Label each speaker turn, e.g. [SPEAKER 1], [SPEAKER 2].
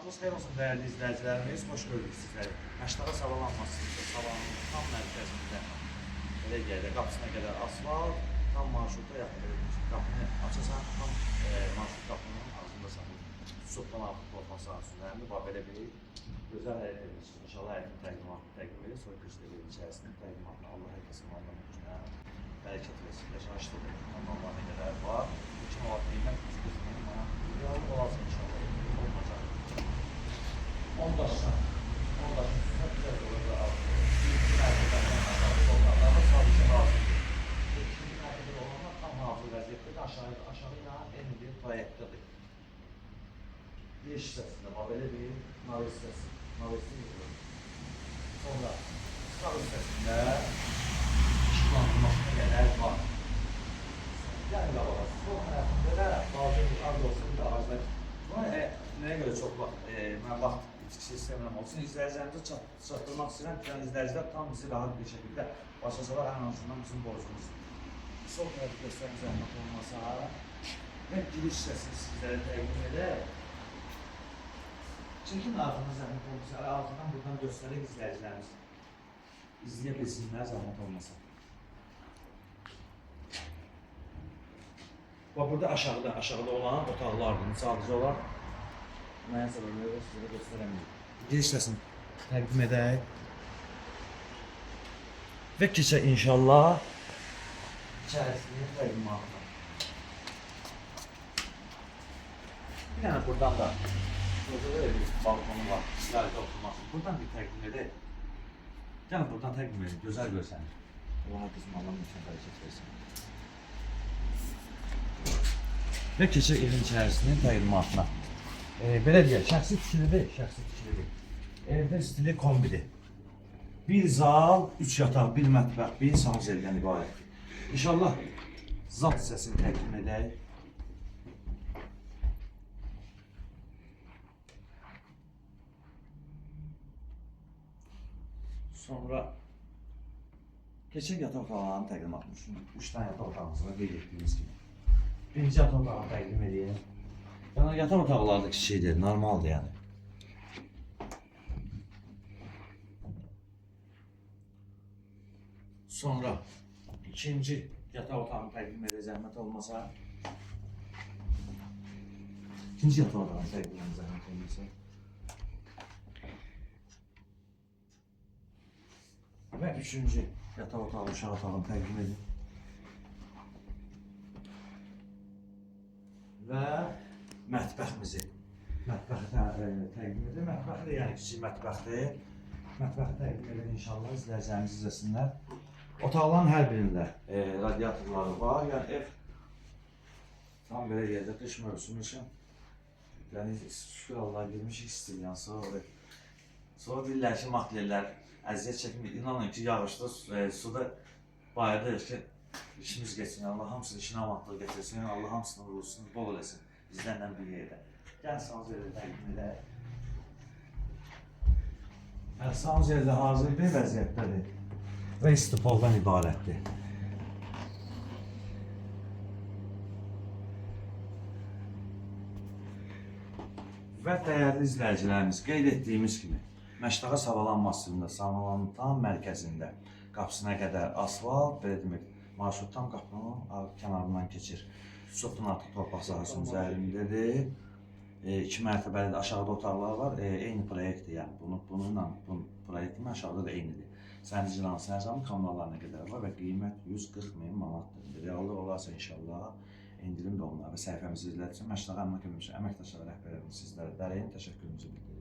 [SPEAKER 1] Vaxtınız xeyir olsun dəyərli izləyicilərimiz, xoş gördük sizləri. Məştaqa savalanmasında, salonun tam mərkəzində, elə gəlir, qapısına qədər asfalt, tam marşruta yaxın edilmiş. Qapını açasan, tam marşrut qapının ağzında satılır. Çoxdan artıq torpaq sahəsi üzərində, belə bir gözəl həyət edilmiş. İnşallah həyətin təqdimatını təqdim edir, sonra göstərilir içərisinin təqdimatını. Allah herkesin anlamaq üçün, bərəkət versin, yaşayışlıdır. Allah nə qədər var. Bütün o qiymət biz qızmayın, realı olasın inşallah. Olmayacaq. 10 daşdan, 10 daşın üstüne güzel olur alır. İkinci mərtəbədən aşağı olanlarda sadece hazırdır. İkinci mərtəbədə olanlar tam hazır vəziyyətdə aşağı ilə eyni bir proyektdir. Bir hissəsində var, belə bir nav hissəsi. Nav hissəsi. Sonra sağ hissəsində işlandırmasına qədər var. Yəni qabağa, sol tərəfində də az olsun da ağaclar. Nəyə görə çox vaxt itkisi sistemləm olsun, izləyicilərimizə çatdırmaq istəyirəm ki, izləyicilər tam bizi rahat bir şəkildə başlasalar ən azından bizim borcumuz. Sol tərəfi göstərim zəhmət olmasa və giriş hissəsini sizlərə təqdim edək. Çəkin altına zəhmət olmasa, altından buradan göstərək izləyicilərimiz. İzləyə bilsinlər zəhmət olmasa. Burada aşağıda olan otaqlardır, sadəcə olaraq mənə səbəbləri sizə göstərəməyim. Giriş hissəsini təqdim edək və keçək inşallah içərisini təqdimatına. Bir dənə buradan da burada bir balkonu var, istilərdə oturması. Buradan bir təqdim edək. Gəlin buradan təqdim edək, gözəl görsənir. Allah bizim Allah'ın üçün bərəkət versin. Və keçək evin içərisinin təqdimatına. Belə deyək, şəxsi tikilidir. Evdə stili kombidir. Bir zal, 3 yataq, 1 mətbəx, 1 sanuzəldən ibarətdir. İnşallah zat hissəsini təqdim edək. Sonra keçək yataq otaqlarının təqdimatını. 3 dənə yataq otağımızda qeyd etdiyimiz kimi. Birinci yataq otağını təqdim edeyim. Yəni yataq otaqları da kiçikdir, normaldır yəni. Sonra ikinci yataq otağını təqdim edək zəhmət olmasa. İkinci yataq otağını təqdim edək zəhmət olmasa. Və üçüncü yataq otağı, uşaq otağını təqdim edək. Və mətbəximizi təqdim edir. Mətbəxi də yəni kiçik mətbəxdir. Mətbəxi təqdim edir inşallah izləyicilərimiz izləsinlər. Otaqların hər birində radiatorları var. Yəni ev tam belə yerdə qış mövsümü üçün. Yəni şükür Allah girmişik istidir. Yəni sonra deyirlər ki, maklerlər əziyyət çəkmir. İnanın ki, yağışda suda bayırdayıq ki, İşimiz geçsin, Allah hamısını işine amatlıq getirsin, Allah hamısını vurulsun, bol eləsin, bizlərlə bir yerdə. Gəl sanuzeli təqdim edək. Sanuzeli hazır bir vəziyyətdədir və istipoldan ibarətdir. Və dəyərli izləyicilərimiz, qeyd etdiyimiz kimi, Məştaqa savalanmasında, Savalanın tam mərkəzində, qapısına qədər asfalt, belə demək, marşrut tam qapının kənarından keçir. Çoxdan artıq torpaq sahəsinin üzərindədir. 2 mərtəbəli aşağıda otaqlar var. Eyni proyektdir yəni. Bununla proyektin aşağıda da eynidir. Səncilən sənəcamın kanallarına qədər var və qiymət 140.000 manatdır. Reallıq olarsa inşallah indirim də olmalı və səhifəmizi izlədikcə Məştaqa Əmlak Mülkiyyəti əməkdaşları rəhbərlərimiz sizlərə dərəyin təşəkkürümüzü bildirir.